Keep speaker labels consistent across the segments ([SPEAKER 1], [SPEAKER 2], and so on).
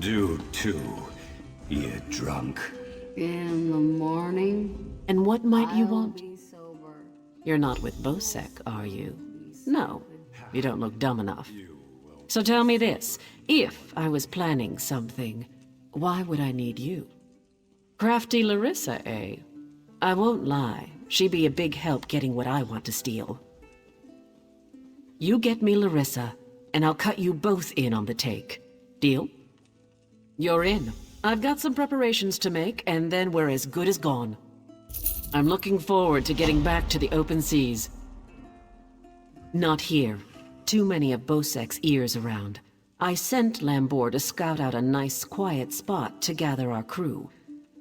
[SPEAKER 1] Do too, ye drunk.
[SPEAKER 2] In the morning,
[SPEAKER 3] And what might you
[SPEAKER 2] I'll
[SPEAKER 3] want?
[SPEAKER 2] be sober.
[SPEAKER 3] You're not with Bosek, are you? No, you don't look dumb enough. So tell me this, if I was planning something, why would I need you? Crafty Larissa, eh? I won't lie, she'd be a big help getting what I want to steal. You get me Larissa, and I'll cut you both in on the take. Deal? You're in. I've got some preparations to make, and then we're as good as gone. I'm looking forward to getting back to the open seas. Not here. Too many of Bosek's ears around. I sent Lambor to scout out a nice, quiet spot to gather our crew.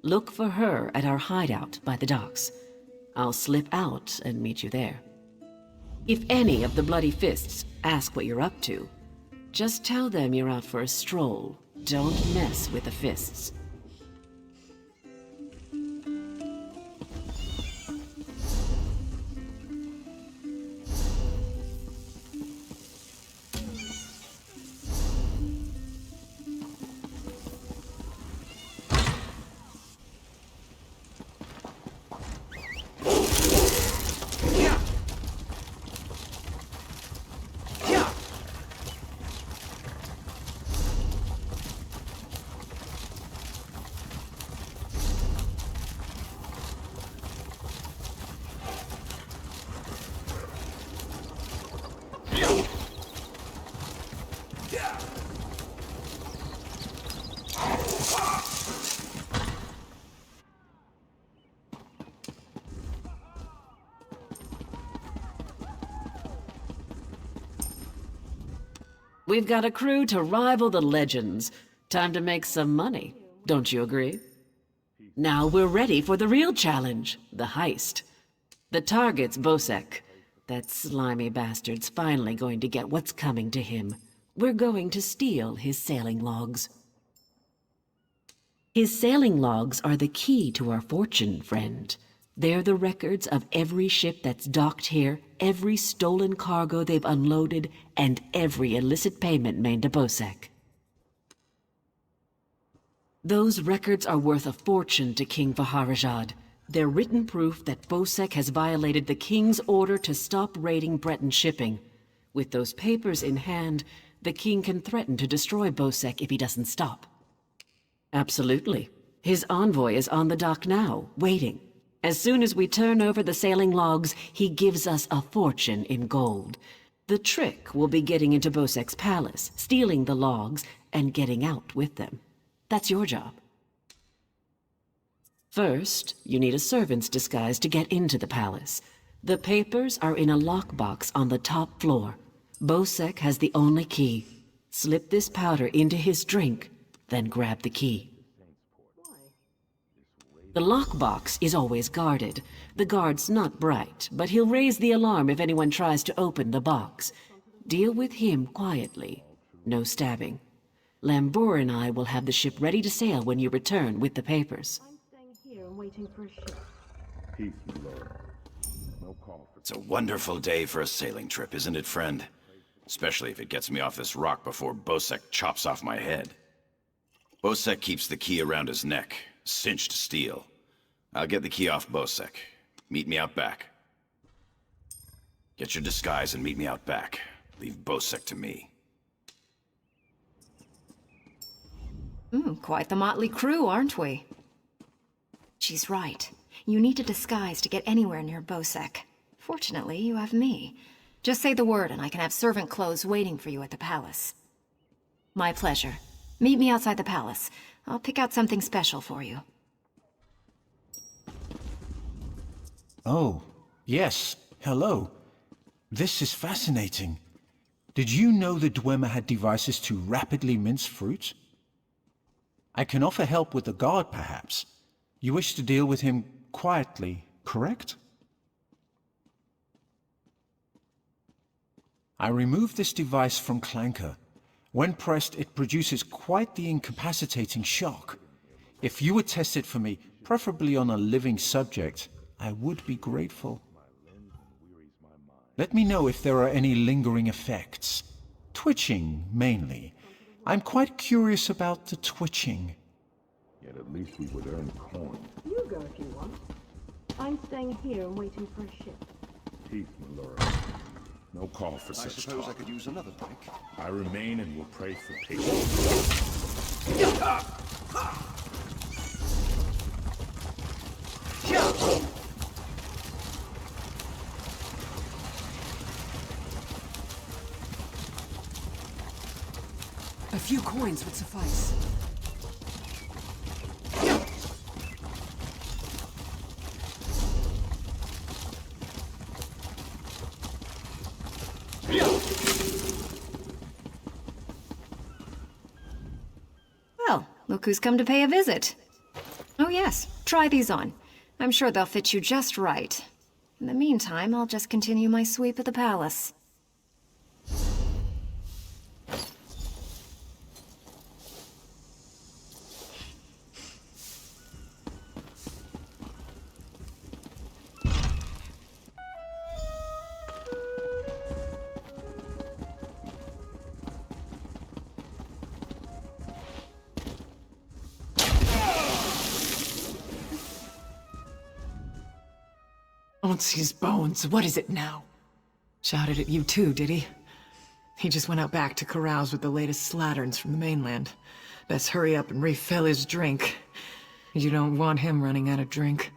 [SPEAKER 3] Look for her at our hideout by the docks. I'll slip out and meet you there. If any of the Bloody Fists ask what you're up to, just tell them you're out for a stroll. Don't mess with the fists. We've got a crew to rival the legends. Time to make some money, don't you agree? Now we're ready for the real challenge, the heist. The target's Bosek. That slimy bastard's finally going to get what's coming to him. We're going to steal his sailing logs. His sailing logs are the key to our fortune, friend. They're the records of every ship that's docked here, every stolen cargo they've unloaded, and every illicit payment made to Bosek. Those records are worth a fortune to King Vaharajad. They're written proof that Bosek has violated the King's order to stop raiding Breton shipping. With those papers in hand, the King can threaten to destroy Bosek if he doesn't stop. Absolutely. His envoy is on the dock now, waiting. As soon as we turn over the sailing logs, he gives us a fortune in gold. The trick will be getting into Bosek's palace, stealing the logs, and getting out with them. That's your job. First, you need a servant's disguise to get into the palace. The papers are in a lockbox on the top floor. Bosek has the only key. Slip this powder into his drink, then grab the key. The lockbox is always guarded. The guard's not bright, but he'll raise the alarm if anyone tries to open the box. Deal with him quietly. No stabbing. Lambor and I will have the ship ready to sail when you return with the papers.
[SPEAKER 2] I'm staying here and waiting for a ship.
[SPEAKER 4] Peace, Lord. No call for...
[SPEAKER 1] It's a wonderful day for a sailing trip, isn't it, friend? Especially if it gets me off this rock before Bosek chops off my head. Bosek keeps the key around his neck. Cinched steel. I'll get the key off Bosek. Meet me out back. Get your disguise and meet me out back. Leave Bosek to me.
[SPEAKER 5] Quite the motley crew, aren't we? She's right. You need a disguise to get anywhere near Bosek. Fortunately, you have me. Just say the word and I can have servant clothes waiting for you at the palace. My pleasure. Meet me outside the palace. I'll pick out something special for you.
[SPEAKER 6] Oh, yes. Hello. This is fascinating. Did you know the Dwemer had devices to rapidly mince fruit? I can offer help with the guard, perhaps. You wish to deal with him quietly, correct? I removed this device from Clanker. When pressed, it produces quite the incapacitating shock. If you would test it for me, preferably on a living subject, I would be grateful. Let me know if there are any lingering effects. Twitching, mainly. I'm quite curious about the twitching.
[SPEAKER 4] Yet at least we would earn coin.
[SPEAKER 2] You go if you want. I'm staying here and waiting for a ship.
[SPEAKER 4] Peace, my lord. No call for
[SPEAKER 7] I
[SPEAKER 4] such
[SPEAKER 7] suppose I
[SPEAKER 4] talk.
[SPEAKER 7] could use another drink.
[SPEAKER 4] I remain and will pray for patience.
[SPEAKER 8] A few coins would suffice.
[SPEAKER 5] Well, look who's come to pay a visit. Oh yes, try these on. I'm sure they'll fit you just right. In the meantime, I'll just continue my sweep of the palace.
[SPEAKER 8] Onsi's bones, what is it now? Shouted at you too, did he? He just went out back to carouse with the latest slatterns from the mainland. Best hurry up and refill his drink. You don't want him running out of drink.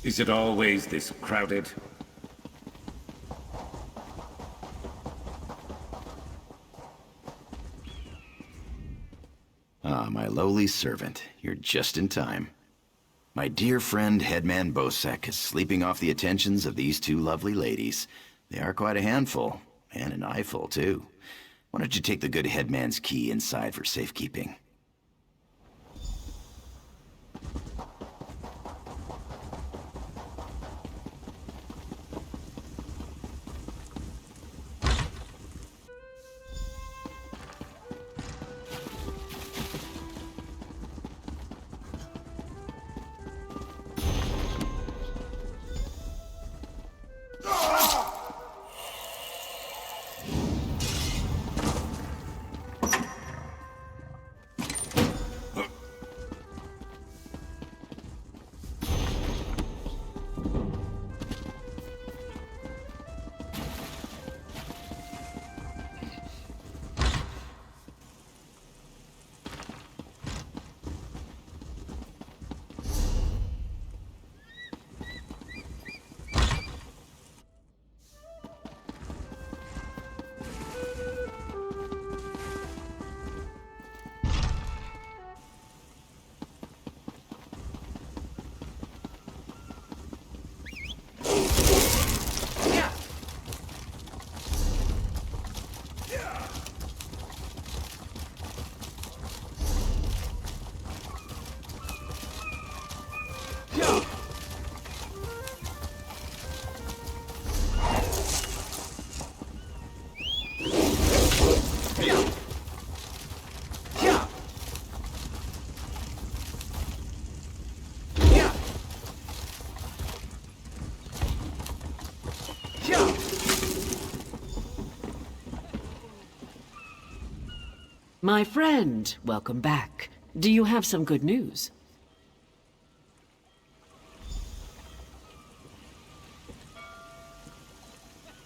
[SPEAKER 9] Is it always this crowded?
[SPEAKER 1] Ah, my lowly servant. You're just in time. My dear friend, Headman Bosek, is sleeping off the attentions of these two lovely ladies. They are quite a handful, and an eyeful, too. Why don't you take the good headman's key inside for safekeeping?
[SPEAKER 3] My friend, welcome back. Do you have some good news?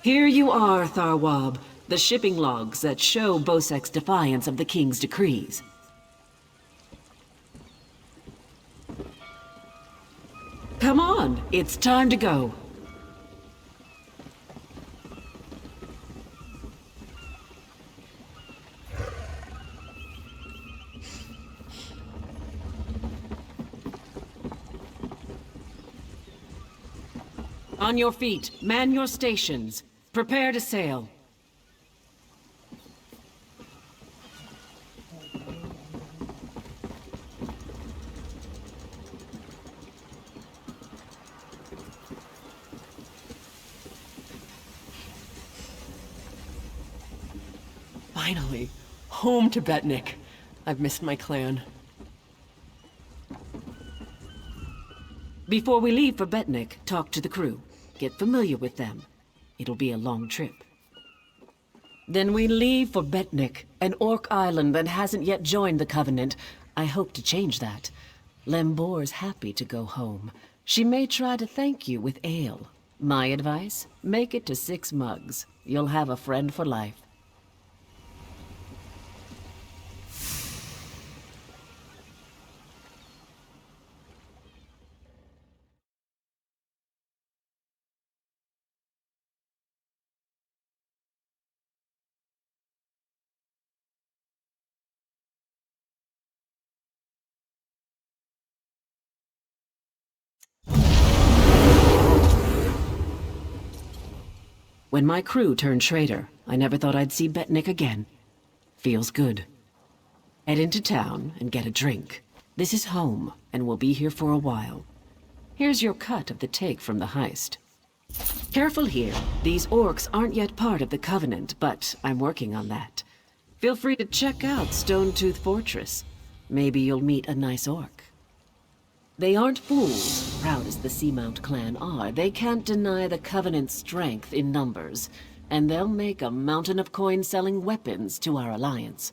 [SPEAKER 3] Here you are, Tharwab. The shipping logs that show Bosek's defiance of the king's decrees. Come on, it's time to go. On your feet, man your stations. Prepare to sail.
[SPEAKER 8] Finally, home to Betnik. I've missed my clan.
[SPEAKER 3] Before we leave for Betnik, talk to the crew. Get familiar with them. It'll be a long trip. Then we leave for Betnik, an orc island that hasn't yet joined the Covenant. I hope to change that. Lembor's happy to go home. She may try to thank you with ale. My advice? Make it to 6 mugs. You'll have a friend for life. When my crew turned traitor, I never thought I'd see Betnik again. Feels good. Head into town and get a drink. This is home, and we'll be here for a while. Here's your cut of the take from the heist. Careful here. These orcs aren't yet part of the Covenant, but I'm working on that. Feel free to check out Stonetooth Fortress. Maybe you'll meet a nice orc. They aren't fools, proud as the Seamount clan are. They can't deny the Covenant's strength in numbers, and they'll make a mountain of coin-selling weapons to our alliance.